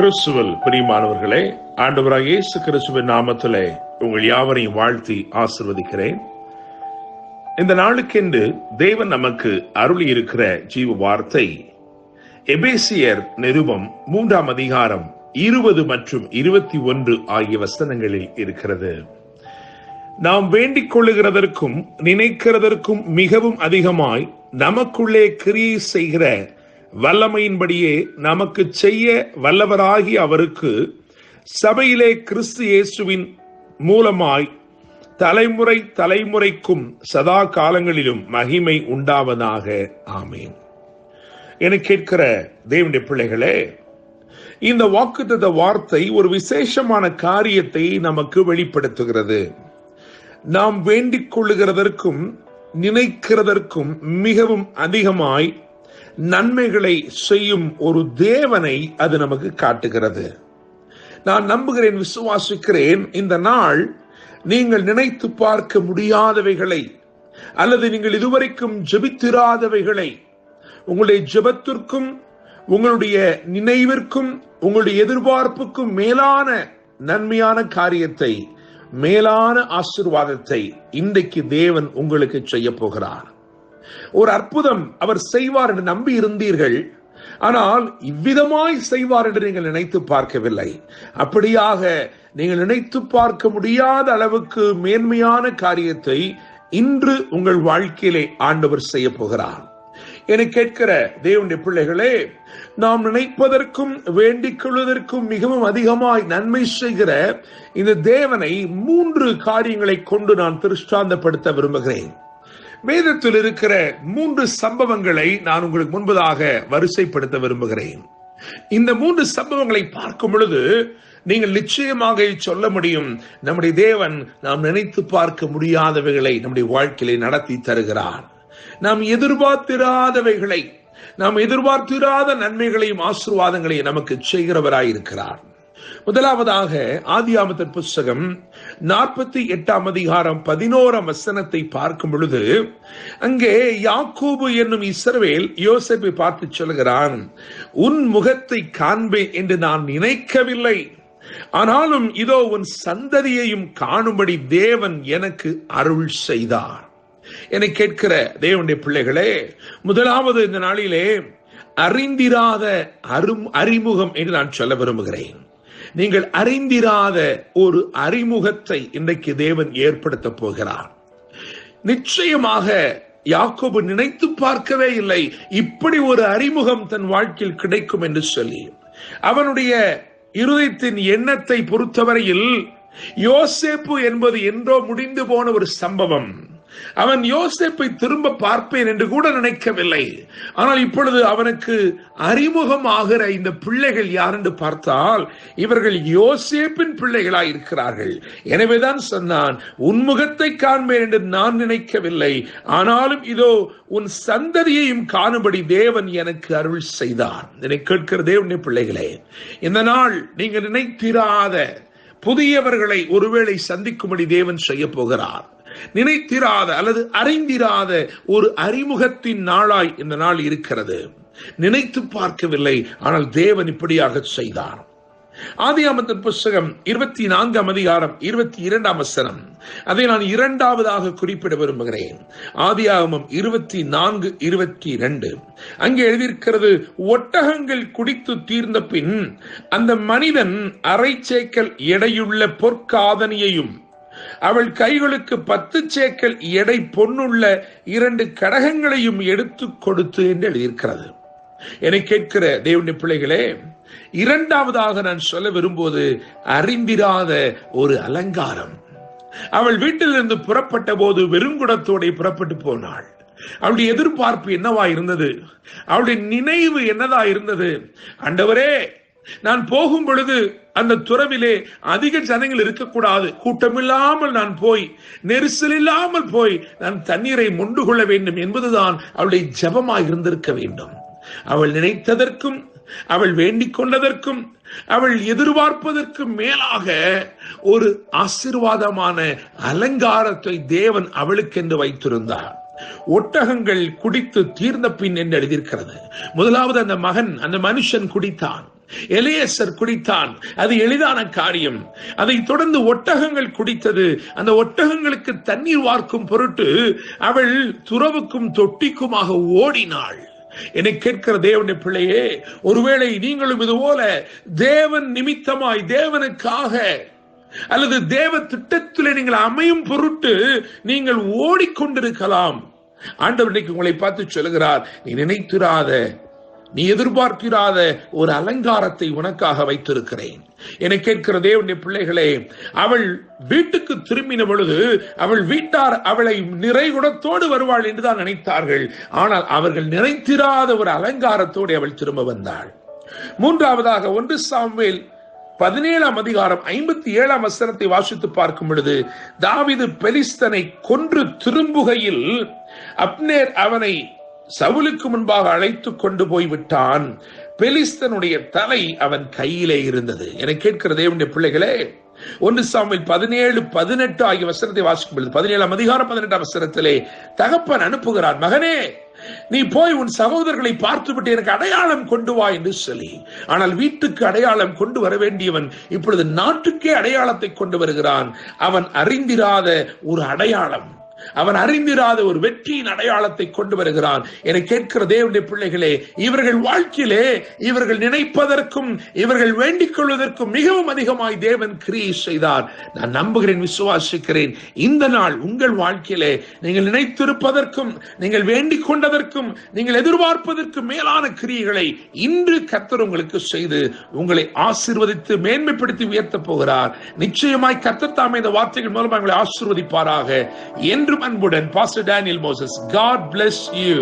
கிறிஸ்துவில் பிரியமானவர்களே, ஆண்டவராகிய இயேசு கிறிஸ்துவின் நாமத்திலே உங்கள் யாவரையும் வாழ்த்தி ஆசீர்வதிக்கிறேன். இந்த நாளுக்கென்று தேவன் நமக்கு அருளி இருக்கிற ஜீவ வார்த்தை எபேசியர் நிருபம் 3ஆம் அதிகாரம் 20 மற்றும் 21 ஆகிய வசனங்களில் இருக்கிறது. நாம் வேண்டிக் கொள்ளுகிறதற்கும் நினைக்கிறதற்கும் மிகவும் அதிகமாய் நமக்குள்ளே கிரியை செய்கிற வல்லமையின்படியே நமக்கு செய்ய வல்லவராகி அவருக்கு சபையிலே கிறிஸ்து இயேசுவின் மூலமாய் தலைமுறை தலைமுறைக்கும் சதா காலங்களிலும் மகிமை உண்டாவதாக. ஆமேன். என கேட்கிற தேவனுடைய பிள்ளைகளே, இந்த வாக்குத்தத்த வார்த்தை ஒரு விசேஷமான காரியத்தை நமக்கு வெளிப்படுத்துகிறது. நாம் வேண்டிக் கொள்ளுகிறதற்கும் நினைக்கிறதற்கும் மிகவும் அதிகமாய் நன்மைகளை செய்யும் ஒரு தேவனை அது நமக்கு காட்டுகிறது. நான் நம்புகிறேன், விசுவாசிக்கிறேன், இந்த நாள் நீங்கள் நினைத்து பார்க்க முடியாதவைகளை அல்லது நீங்கள் இதுவரைக்கும் ஜெபித்திராதவைகளை உங்களுடைய ஜெபத்திற்கும் உங்களுடைய நினைவிற்கும் உங்களுடைய எதிர்பார்ப்புக்கும் மேலான நன்மையான காரியத்தை, மேலான ஆசீர்வாதத்தை இன்றைக்கு தேவன் உங்களுக்கு செய்ய போகிறார். ஒரு அற்புதம் அவர் செய்வார் என்று நம்பி இருந்தீர்கள். ஆனால் இவ்விதமாய் செய்வார் என்று நீங்கள் நினைத்து பார்க்கவில்லை. அப்படியாக நீங்கள் நினைத்து பார்க்க முடியாத அளவுக்கு மேன்மையான காரியத்தை இன்று உங்கள் வாழ்க்கையிலே ஆண்டவர் செய்ய போகிறார். என கேட்கிற தேவனுடைய பிள்ளைகளே, நாம் நினைப்பதற்கும் வேண்டிக் கொள்வதற்கும் மிகவும் அதிகமாய் நன்மை செய்கிற இந்த தேவனை 3 காரியங்களை கொண்டு நான் திருஷ்டாந்தப்படுத்த விரும்புகிறேன். வேதத்தில் இருக்கிற 3 சம்பவங்களை நான் உங்களுக்கு முன்பதாக வரிசைப்படுத்த விரும்புகிறேன். இந்த 3 சம்பவங்களை பார்க்கும் பொழுது நீங்கள் நிச்சயமாக சொல்ல முடியும், நம்முடைய தேவன் நாம் நினைத்து பார்க்க முடியாதவைகளை நம்முடைய வாழ்க்கையிலே நடத்தி தருகிறார். நாம் எதிர்பார்த்திராதவைகளை, நாம் எதிர்பார்த்திராத நன்மைகளையும் ஆசீர்வாதங்களையும் நமக்கு செய்கிறவராயிருக்கிறார். முதலாவதாக ஆதியாகமத்தின் புத்தகம் 48ஆம் அதிகாரம் 11ஆம் வசனத்தை பார்க்கும் பொழுது அங்கே யாக்கோபு என்னும் இஸ்ரவேல் யோசேப்பை பார்த்து சொல்கிறான், உன் முகத்தை காண்பேன் என்று நான் நினைக்கவில்லை, ஆனாலும் இதோ உன் சந்ததியையும் காணும்படி தேவன் எனக்கு அருள் செய்தார். என கேட்கிற தேவனுடைய பிள்ளைகளே, முதலாவது இந்த நாளிலே அறிந்திராத அறிமுகம் என்று நான் சொல்ல விரும்புகிறேன். நீங்கள் அறிந்திராத ஒரு அறிமுகத்தை இன்றைக்கு தேவன் ஏற்படுத்த போகிறார். நிச்சயமாக யாக்கோபு நினைத்து பார்க்கவே இல்லை இப்படி ஒரு அறிமுகம் தன் வாழ்க்கையில் கிடைக்கும் என்று சொல்லி. அவனுடைய இருதயத்தின் எண்ணத்தை பொறுத்தவரையில் யோசேப்பு என்பது என்றோ முடிந்து போன ஒரு சம்பவம். அவன் யோசேப்பை திரும்ப பார்ப்பேன் என்று கூட நினைக்கவில்லை. ஆனால் இப்பொழுது அவனுக்கு அறிமுகமாகிற இந்த பிள்ளைகள் யார் என்று பார்த்தால் இவர்கள் யோசேப்பின் பிள்ளைகளாய் இருக்கிறார்கள். எனவேதான் சொன்னான், உன் முகத்தை காண்பேன் என்று நான் நினைக்கவில்லை, ஆனாலும் இதோ உன் சந்ததியையும் காணும்படி தேவன் எனக்கு அருள் செய்தார். என்னை கேட்கிற தேவனுடைய பிள்ளைகளே, இந்த நாள் நீங்கள் நினைத்திராத புதியவர்களை ஒருவேளை சந்திக்கும்படி தேவன் செய்ய போகிறார். நினைத்திராத அல்லது அறிந்திராத ஒரு அறிமுகத்தின் நாளாய் இந்த நாள் இருக்கிறது. நினைத்து பார்க்கவில்லை, ஆனால் தேவன் இப்படியாக செய்தார். ஆதியாகமத்தின் புத்தகம் 24ஆம் அதிகாரம் 22ஆம் வசனம், அதை நான் இரண்டாவதாக குறிப்பிட விரும்புகிறேன். ஆதியாகமம் 24:22 அங்கே எழுதியிருக்கிறது, ஒட்டகங்கள் குடித்து தீர்ந்த பின் அந்த மனிதன் 1/2 சேக்கல் எடையுள்ள பொற்காதனியையும் அவள் கைகளுக்கு 10 சேக்கல் எடை பொன்னுள்ள 2 கடகங்களையும் எடுத்து கொடுத்து என்று எழுதியிருக்கிறது. என்னை கேட்கிற தேவனுடைய பிள்ளைகளே, இரண்டாவதாக நான் சொல்ல விரும்புவது அறிந்திராத ஒரு அலங்காரம். அவள் வீட்டிலிருந்து புறப்பட்ட போது வெறுங்குடத்தோட புறப்பட்டு போனாள். அவளுடைய எதிர்பார்ப்பு என்னவா இருந்தது? அவளுடைய நினைவு என்னதா இருந்தது? ஆண்டவரே, நான் போகும் பொழுது அந்த துறவிலே அதிக ஜனங்கள் இருக்கக்கூடாது, கூட்டமில்லாமல் நான் போய், நெரிசல் இல்லாமல் போய் நான் தண்ணீரை மொண்டு கொள்ள வேண்டும் என்பதுதான் அவளுடைய ஜெபமாய் இருந்திருக்க வேண்டும். அவள் நினைத்ததற்கும் அவள் வேண்டிக் கொண்டதற்கும் அவள் எதிர்பார்ப்பதற்கும் மேலாக ஒரு ஆசீர்வாதமான அலங்காரத்தை தேவன் அவளுக்கென்று வைத்திருந்தார். ஒட்டகங்கள் குடித்து தீர்ந்த பின் என்று எழுதியிருக்கிறது. முதலாவது அந்த மனுஷன் குடித்தான். எலியேசர் குடித்தான். அது எளிதான காரியம். அதை தொடர்ந்து ஒட்டகங்கள் குடித்தது. அந்த ஒட்டகங்களுக்கு தண்ணீர் வார்க்கும் பொருட்டு அவள் துறவுக்கும் தொட்டிக்குமாக ஓடினாள். என்னை கேட்கிற தேவனுடைய பிள்ளையே, ஒருவேளை நீங்களும் இதுபோல தேவன் நிமித்தமாய், தேவனுக்காக அல்லது தேவ திட்டத்தில் நீங்கள் அமையும் பொருட்டு நீங்கள் ஓடிக்கொண்டிருக்கலாம். ஆண்டவர் இன்னைக்கு உங்களை பார்த்து சொல்லுகிறார், நீ நினைத்திராத, நீ எதிர்பார்க்கிறாத ஒரு அலங்காரத்தை உனக்காக வைத்திருக்கிறேன். என்னை கேட்கிற தேவனுடைய பிள்ளைகளே, அவள் வீட்டுக்கு திரும்பின பொழுது அவள் வீட்டார் அவளை நிறைகுடத்தோடு வருவாள் என்றுதான் நினைத்தார்கள். ஆனால் அவர்கள் நினைத்திராத ஒரு அலங்காரத்தோடு அவள் திரும்ப வந்தாள். மூன்றாவதாக 1 சாமுவேல் 17ஆம் அதிகாரம் 57ஆம் வசனத்தை வாசித்து பார்க்கும் பொழுது, தாவீது பெலிஸ்தனை கொன்று திரும்புகையில் அப்னேர் அவனை சவுலுக்கு முன்பாக அழைத்து கொண்டு போய்விட்டான். பெலிஸ்தனுடைய தலை அவன் கையிலே இருந்தது. என கேட்கிற தேவனுடைய பிள்ளைகளே, 1 சாமுவேல் 17-18 ஆகிய வசனத்தை வாசிக்கும் பொழுது 17ஆம் அதிகாரம் 18ஆம் வசனத்திலே தகப்பன் அனுப்புகிறார், மகனே நீ போய் உன் சகோதரர்களை பார்த்துவிட்டு எனக்கு அடையாளம் கொண்டு வா என்று சொல்லி. ஆனால் வீட்டுக்கு அடையாளம் கொண்டு வர வேண்டியவன் இப்பொழுது நாட்டுக்கே அடையாளத்தை கொண்டு வருகிறான். அவன் அறிந்திராத ஒரு அடையாளம், அவன் அறிந்திராத ஒரு வெற்றியின் அடையாளத்தை கொண்டு வருகிறான். என கேட்கிற தேவனுடைய பிள்ளைகளே, இவர்கள் வாழ்க்கையிலே இவர்கள் நினைப்பதற்கும் இவர்கள் வேண்டிக் கொள்வதற்கும் மிகவும் அதிகமாய் தேவன் கிரியை செய்தார். நான் நம்புகிறேன், விசுவாசிக்கிறேன், இந்த நாள் உங்கள் வாழ்க்கையிலே நீங்கள் நினைத்திருப்பதற்கும் நீங்கள் வேண்டிக் கொண்டதற்கும் நீங்கள் எதிர்பார்ப்பதற்கும் மேலான கிரியைகளை இன்று கர்த்தர் உங்களுக்கு செய்து உங்களை ஆசீர்வதித்து மேன்மைப்படுத்தி உயர்த்த போகிறார். நிச்சயமாய் கர்த்தர் தாமே இந்த வார்த்தைகள் மூலமாக உங்களை ஆசீர்வதிப்பாராக. என்று அன்புடன் pastor Daniel Moses. God bless you.